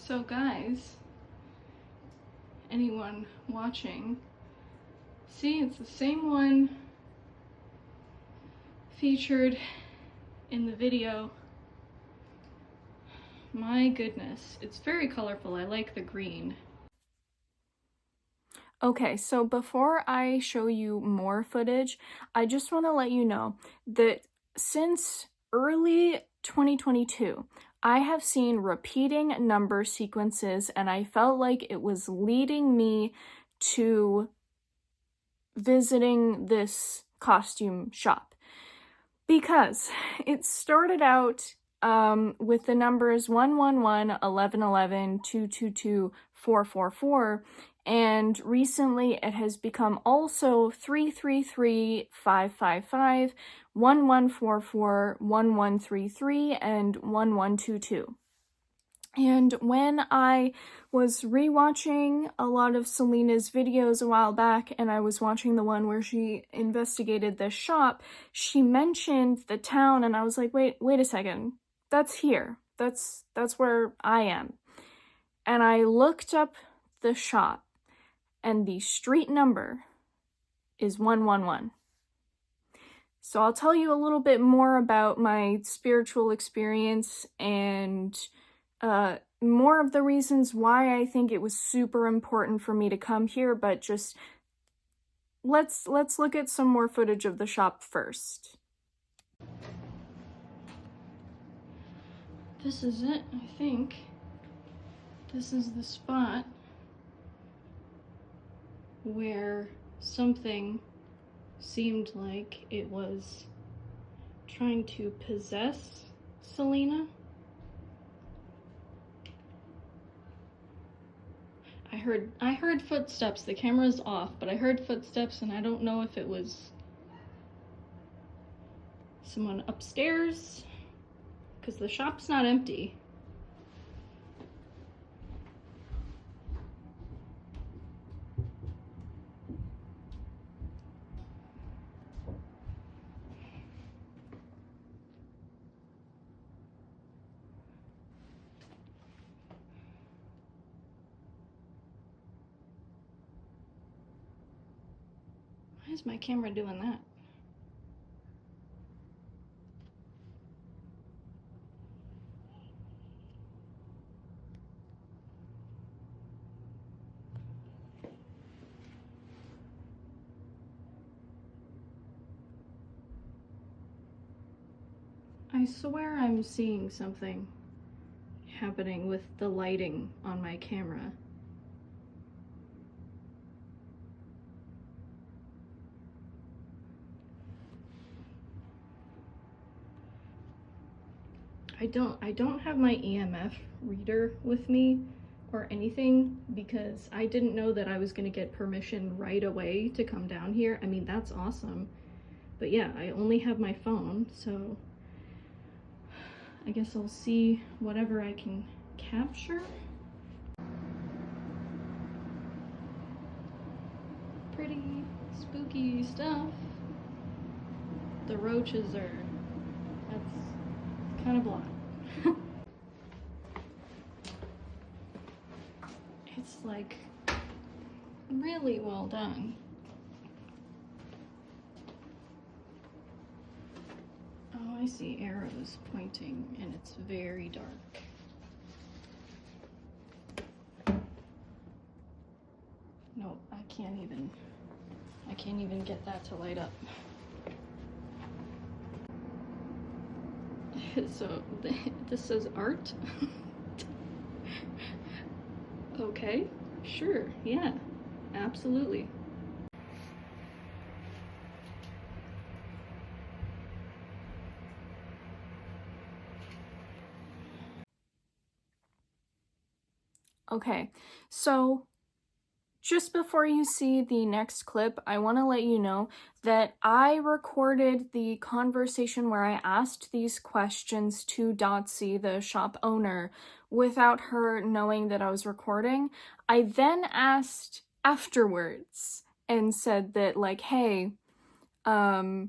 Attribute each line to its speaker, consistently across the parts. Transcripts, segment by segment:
Speaker 1: So guys, anyone watching, see, it's the same one featured in the video. My goodness, it's very colorful. I like the green. Okay, so before I show you more footage, I just want to let you know that since early 2022, I have seen repeating number sequences, and I felt like it was leading me to visiting this costume shop. Because it started out with the numbers 111, 1111, 222, 444, and recently it has become also 333, 555, 1144, 1133, and 1122. And when I was rewatching a lot of Celina's videos a while back, and I was watching the one where she investigated this shop, she mentioned the town, and I was like, wait a second, that's here. That's where I am. And I looked up the shop, and the street number is 111. So I'll tell you a little bit more about my spiritual experience and more of the reasons why I think it was super important for me to come here, but just let's look at some more footage of the shop first. This is it, I think. This is the spot where something seemed like it was trying to possess Celina. I heard footsteps. The camera's off, but I heard footsteps, and I don't know if it was someone upstairs, because the shop's not empty. Why is my camera doing that? I swear I'm seeing something happening with the lighting on my camera. I don't have my EMF reader with me or anything because I didn't know that I was going to get permission right away to come down here. I mean, that's awesome. But yeah, I only have my phone, so I guess I'll see whatever I can capture. Pretty spooky stuff. The roaches are, that's kind of blocked. It's like really well done. Oh, I see arrows pointing, and it's very dark. Nope, I can't even get that to light up. So this says art. Okay, sure, yeah, absolutely. Okay, so just before you see the next clip, I want to let you know that I recorded the conversation where I asked these questions to Dotsie, the shop owner, without her knowing that I was recording. I then asked afterwards and said that, like, hey, I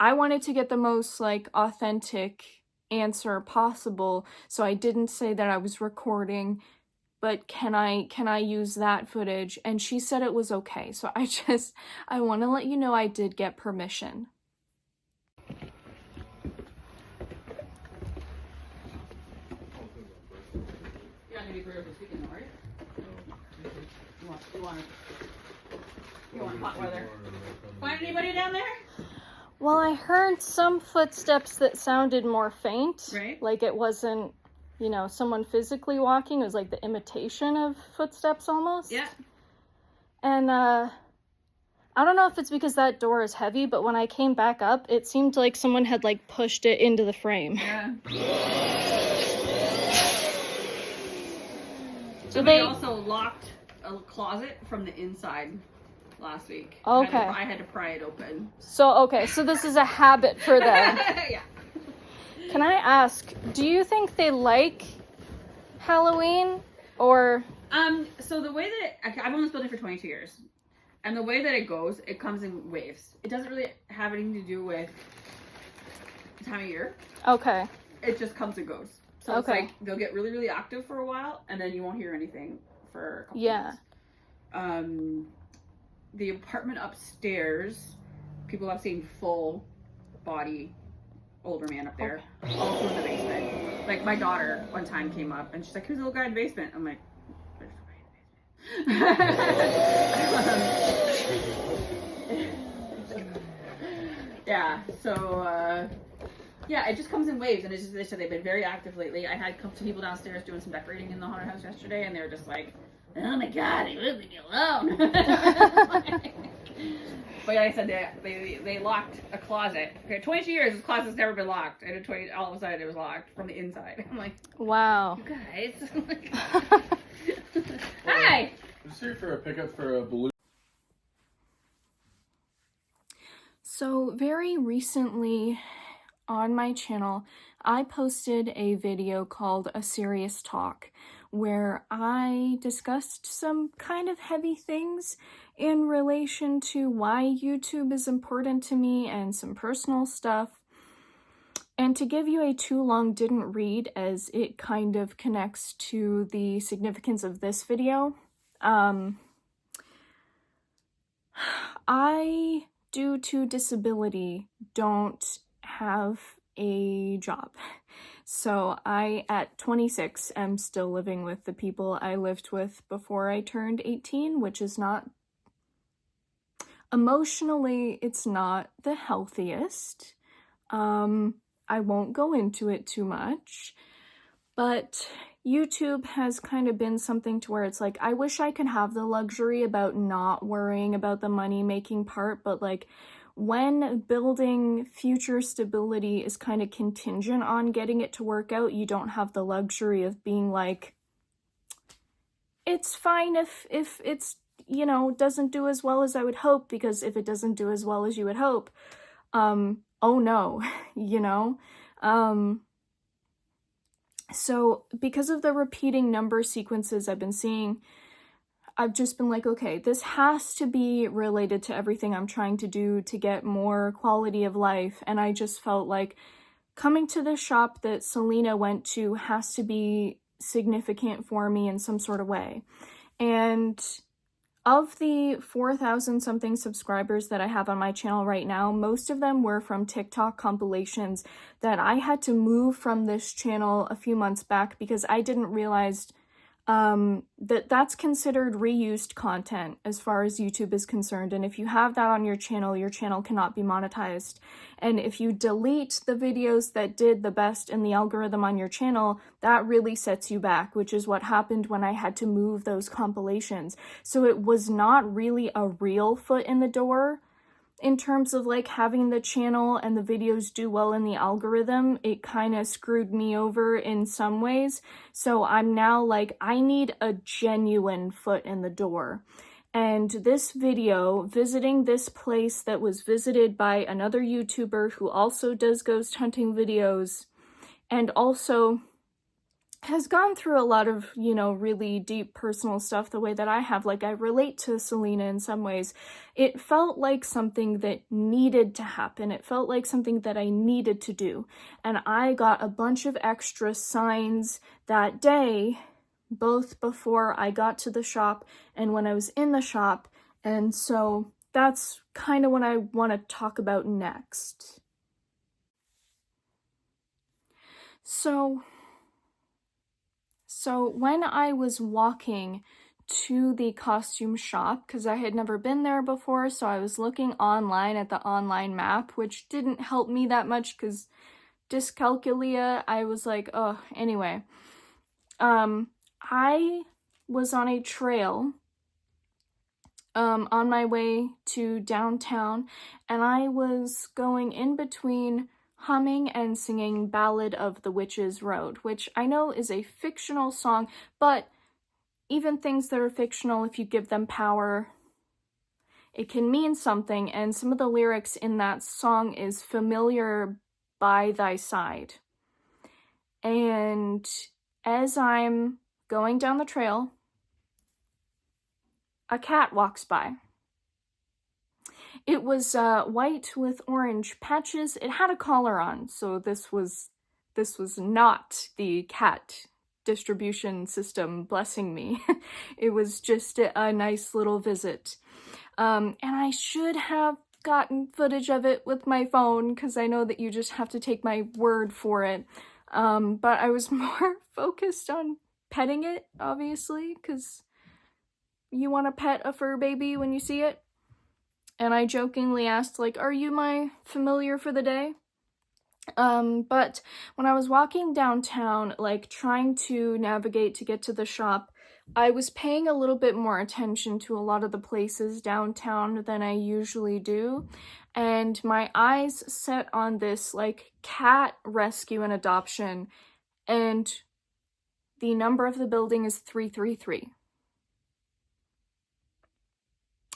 Speaker 1: wanted to get the most, like, authentic answer possible. So I didn't say that I was recording, but can I use that footage? And she said it was okay. So I want to let you know I did get permission.
Speaker 2: You want hot weather? Find anybody down there?
Speaker 1: Well, I heard some footsteps that sounded more faint.
Speaker 2: Right.
Speaker 1: Like it wasn't, you know, someone physically walking. It was like the imitation of footsteps almost.
Speaker 2: Yeah.
Speaker 1: And I don't know if it's because that door is heavy, but when I came back up, it seemed like someone had like pushed it into the frame.
Speaker 2: Yeah.
Speaker 1: So
Speaker 2: they also locked a closet from the inside last week.
Speaker 1: Okay.
Speaker 2: I had to pry it open.
Speaker 1: So this is a habit for them.
Speaker 2: Yeah.
Speaker 1: Can I ask, do you think they like Halloween or?
Speaker 2: So the way that I've owned this building for 22 years, and the way that it goes, it comes in waves. It doesn't really have anything to do with the time of year.
Speaker 1: Okay.
Speaker 2: It just comes and goes. So it's like they'll get really, really active for a while, and then you won't hear anything for a couple months. The apartment upstairs, people have seen full body older man up there. Okay. Also in the basement. Like my daughter one time came up and she's like, "Who's the little guy in the basement?" I'm like, "There's somebody in the basement." Yeah, so yeah, it just comes in waves, and it's just, they said they've been very active lately. I had some people downstairs doing some decorating in the haunted house yesterday, and they were just like, "Oh my god, they wouldn't leave me alone." But like I said, they locked a closet. Okay, 22 years, this closet's never been locked, and all of a sudden it was locked from the inside. I'm like,
Speaker 1: wow.
Speaker 2: You guys. Hi.
Speaker 3: I'm just here for a pickup for a balloon.
Speaker 1: So very recently on my channel, I posted a video called A Serious Talk, where I discussed some kind of heavy things in relation to why YouTube is important to me and some personal stuff. And to give you a too long didn't read, as it kind of connects to the significance of this video, I, due to disability, don't have a job. So I, at 26, am still living with the people I lived with before I turned 18, which is not, emotionally, it's not the healthiest. I won't go into it too much, but YouTube has kind of been something to where it's like, I wish I could have the luxury about not worrying about the money-making part, but like, when building future stability is kind of contingent on getting it to work out, you don't have the luxury of being like, it's fine if it's, you know, doesn't do as well as I would hope, because if it doesn't do as well as you would hope, oh no, you know? So because of the repeating number sequences I've been seeing, I've just been like, okay, this has to be related to everything I'm trying to do to get more quality of life. And I just felt like coming to the shop that Celina went to has to be significant for me in some sort of way. And of the 4,000 something subscribers that I have on my channel right now, most of them were from TikTok compilations that I had to move from this channel a few months back because I didn't realize that's considered reused content as far as YouTube is concerned. And if you have that on your channel cannot be monetized. And if you delete the videos that did the best in the algorithm on your channel, that really sets you back, which is what happened when I had to move those compilations. So it was not really a real foot in the door in terms of like having the channel and the videos do well in the algorithm. It kind of screwed me over in some ways. So I'm now like, I need a genuine foot in the door. And this video, visiting this place that was visited by another YouTuber who also does ghost hunting videos, and also has gone through a lot of, you know, really deep personal stuff the way that I have. Like, I relate to Selena in some ways. It felt like something that needed to happen. It felt like something that I needed to do. And I got a bunch of extra signs that day, both before I got to the shop and when I was in the shop. And so that's kind of what I want to talk about next. So when I was walking to the costume shop, because I had never been there before, so I was looking online at the online map, which didn't help me that much because dyscalculia, I was like, oh, anyway. I was on a trail on my way to downtown, and I was going in between humming and singing Ballad of the Witch's Road, which I know is a fictional song, but even things that are fictional, if you give them power, it can mean something, and some of the lyrics in that song is familiar by thy side. And as I'm going down the trail, a cat walks by. It was white with orange patches. It had a collar on, so this was not the cat distribution system blessing me. It was just a nice little visit. And I should have gotten footage of it with my phone, because I know that you just have to take my word for it. But I was more focused on petting it, obviously, because you want to pet a fur baby when you see it. And I jokingly asked, like, are you my familiar for the day? But when I was walking downtown, like, trying to navigate to get to the shop, I was paying a little bit more attention to a lot of the places downtown than I usually do. And my eyes set on this, like, cat rescue and adoption. And the number of the building is 333.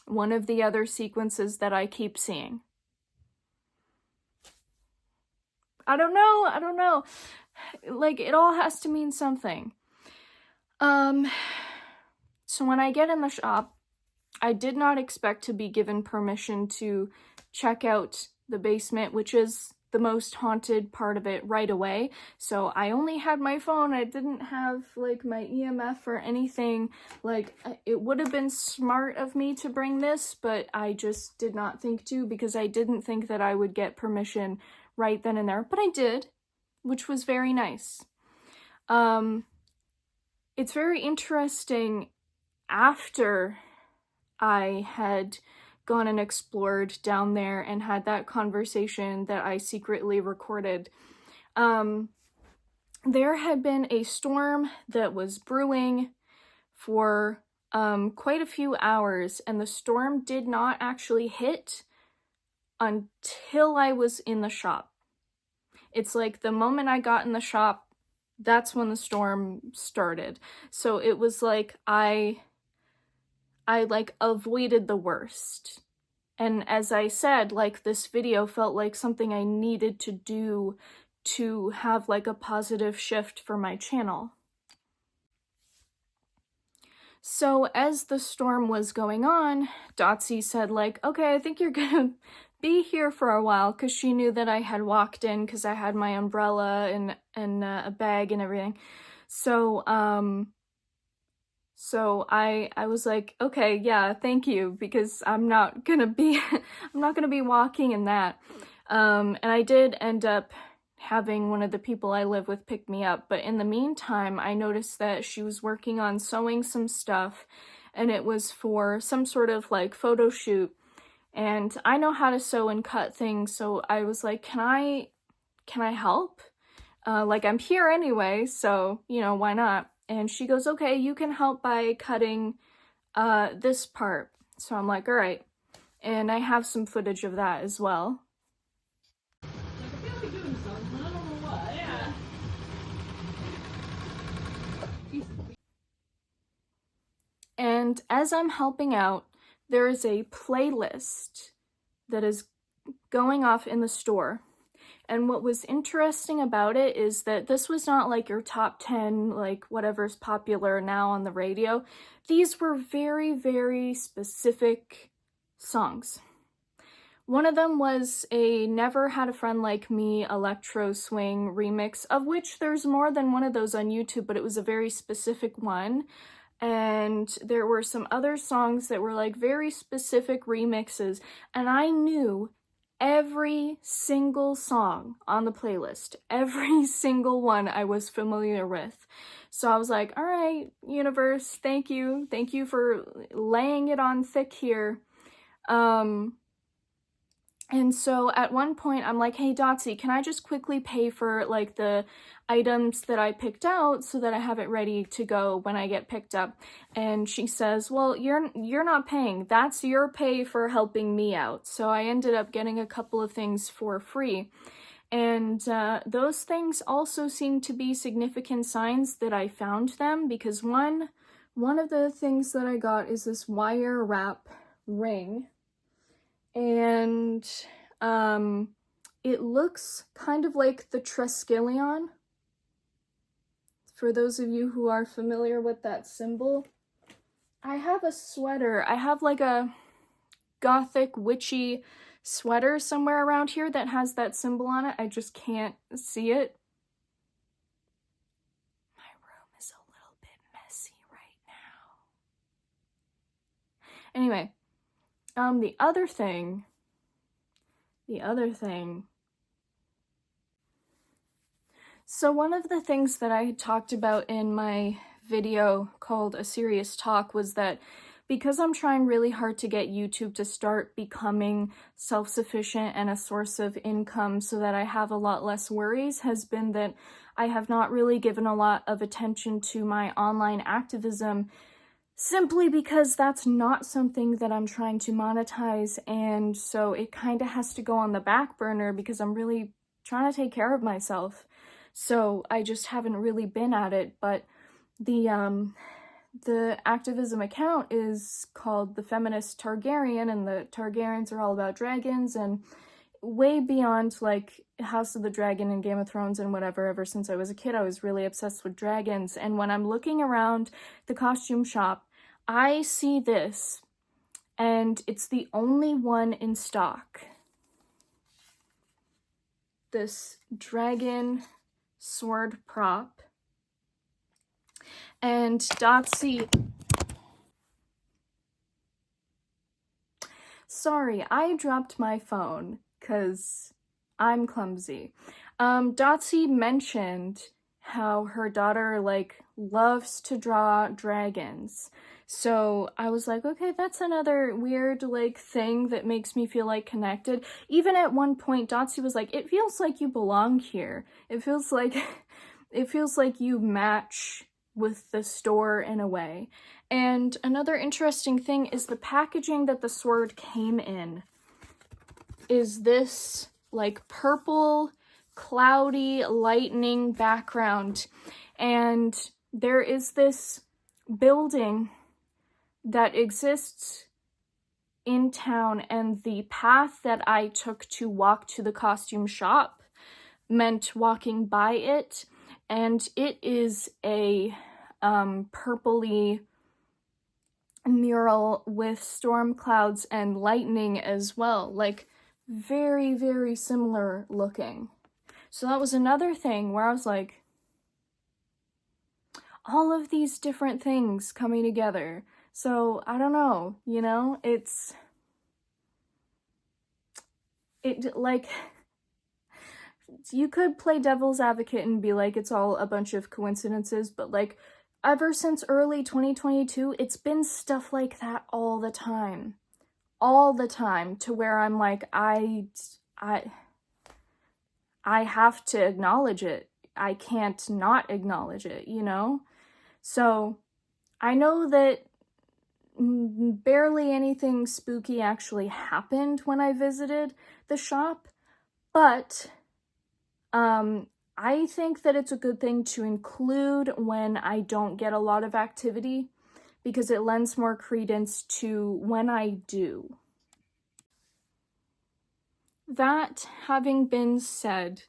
Speaker 1: One of the other sequences that I keep seeing. I don't know. Like, it all has to mean something. So when I get in the shop, I did not expect to be given permission to check out the basement, which is the most haunted part of it, right away. So I only had my phone. I didn't have, like, my EMF or anything. Like, it would have been smart of me to bring this, but I just did not think to, because I didn't think that I would get permission right then and there. But I did, which was very nice. It's very interesting. After I had gone and explored down there and had that conversation that I secretly recorded, there had been a storm that was brewing for quite a few hours, and the storm did not actually hit until I was in the shop. It's like the moment I got in the shop, that's when the storm started. So it was like I like avoided the worst. And as I said, like, this video felt like something I needed to do to have, like, a positive shift for my channel. So as the storm was going on, Dotsie said, like, okay, I think you're gonna be here for a while, because she knew that I had walked in because I had my umbrella and a bag and everything. So I was like, okay, yeah, thank you, because I'm not gonna be walking in that. And I did end up having one of the people I live with pick me up, but in the meantime, I noticed that she was working on sewing some stuff, and it was for some sort of, like, photo shoot. And I know how to sew and cut things, so I was like, can I help? Like, I'm here anyway, so, you know, why not? And she goes, okay, you can help by cutting this part. So I'm like, all right. And I have some footage of that as well. And as I'm helping out, there is a playlist that is going off in the store. And what was interesting about it is that this was not like your top 10, like whatever's popular now on the radio. These were very, very specific songs. One of them was a Never Had a Friend Like Me electro swing remix, of which there's more than one of those on YouTube, but it was a very specific one. And there were some other songs that were like very specific remixes, and I knew every single song on the playlist, every single one I was familiar with. So I was like, all right, universe, thank you for laying it on thick here. And so at one point I'm like, hey Dotsy, can I just quickly pay for like the items that I picked out so that I have it ready to go when I get picked up? And she says, well, you're not paying. That's your pay for helping me out. So I ended up getting a couple of things for free. And those things also seem to be significant signs that I found them, because one of the things that I got is this wire wrap ring. And it looks kind of like the Triskelion. For those of you who are familiar with that symbol, I have a sweater. I have like a gothic witchy sweater somewhere around here that has that symbol on it. I just can't see it. My room is a little bit messy right now. Anyway. The other thing, so one of the things that I had talked about in my video called A Serious Talk was that because I'm trying really hard to get YouTube to start becoming self-sufficient and a source of income so that I have a lot less worries, has been that I have not really given a lot of attention to my online activism, simply because that's not something that I'm trying to monetize, and so it kind of has to go on the back burner because I'm really trying to take care of myself. So I just haven't really been at it. But the activism account is called The Feminist Targaryen, and the Targaryens are all about dragons, and way beyond like House of the Dragon and Game of Thrones and whatever. Ever since I was a kid, I was really obsessed with dragons. And when I'm looking around the costume shop, I see this, and it's the only one in stock. This dragon sword prop. And Dotsy... Sorry, I dropped my phone because I'm clumsy. Dotsy mentioned how her daughter like loves to draw dragons. So I was like, okay, that's another weird like thing that makes me feel like connected. Even at one point, Dotsy was like, it feels like you belong here. It feels like you match with the store in a way. And another interesting thing is the packaging that the sword came in is this like purple, cloudy, lightning background. And there is this building that exists in town, and the path that I took to walk to the costume shop meant walking by it, and it is a purpley mural with storm clouds and lightning as well, like very, very similar looking. So that was another thing where I was like, all of these different things coming together. So I don't know, you know, like, you could play devil's advocate and be like, it's all a bunch of coincidences, but like, ever since early 2022, it's been stuff like that all the time, to where I'm like, I have to acknowledge it. I can't not acknowledge it, you know? So I know that barely anything spooky actually happened when I visited the shop, but I think that it's a good thing to include when I don't get a lot of activity, because it lends more credence to when I do. that having been said,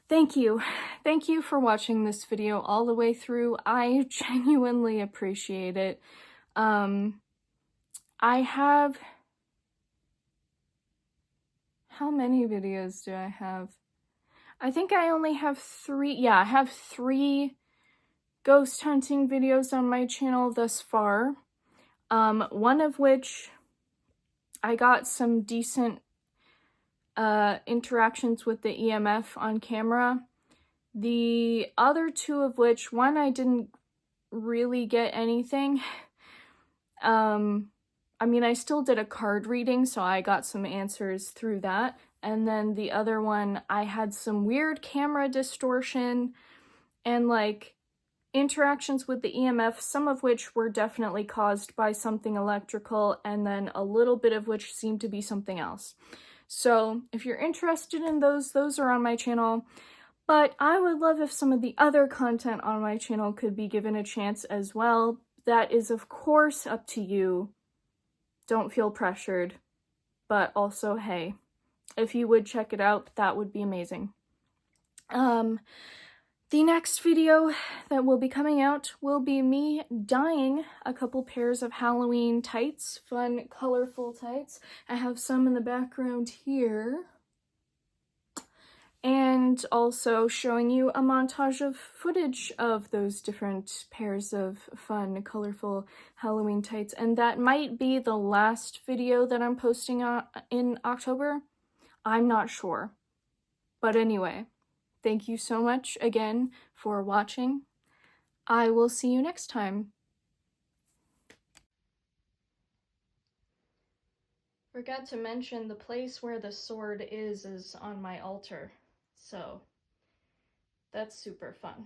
Speaker 1: thank you. Thank you for watching this video all the way through. I genuinely appreciate it. I have... How many videos do I have? I think I only have 3. Yeah, I have 3 ghost hunting videos on my channel thus far. One of which I got some decent interactions with the EMF on camera. The other 2 of which, one I didn't really get anything. I mean, I still did a card reading, so I got some answers through that. And then the other one, I had some weird camera distortion and like interactions with the EMF, some of which were definitely caused by something electrical, and then a little bit of which seemed to be something else. So if you're interested in those are on my channel. But I would love if some of the other content on my channel could be given a chance as well. That is, of course, up to you. Don't feel pressured. But also, hey, if you would check it out, that would be amazing. The next video that will be coming out will be me dyeing a couple pairs of Halloween tights, fun, colorful tights. I have some in the background here. And also showing you a montage of footage of those different pairs of fun, colorful Halloween tights. And that might be the last video that I'm posting in October. I'm not sure. But anyway, thank you so much again for watching. I will see you next time. Forgot to mention the place where the sword is on my altar. So, that's super fun.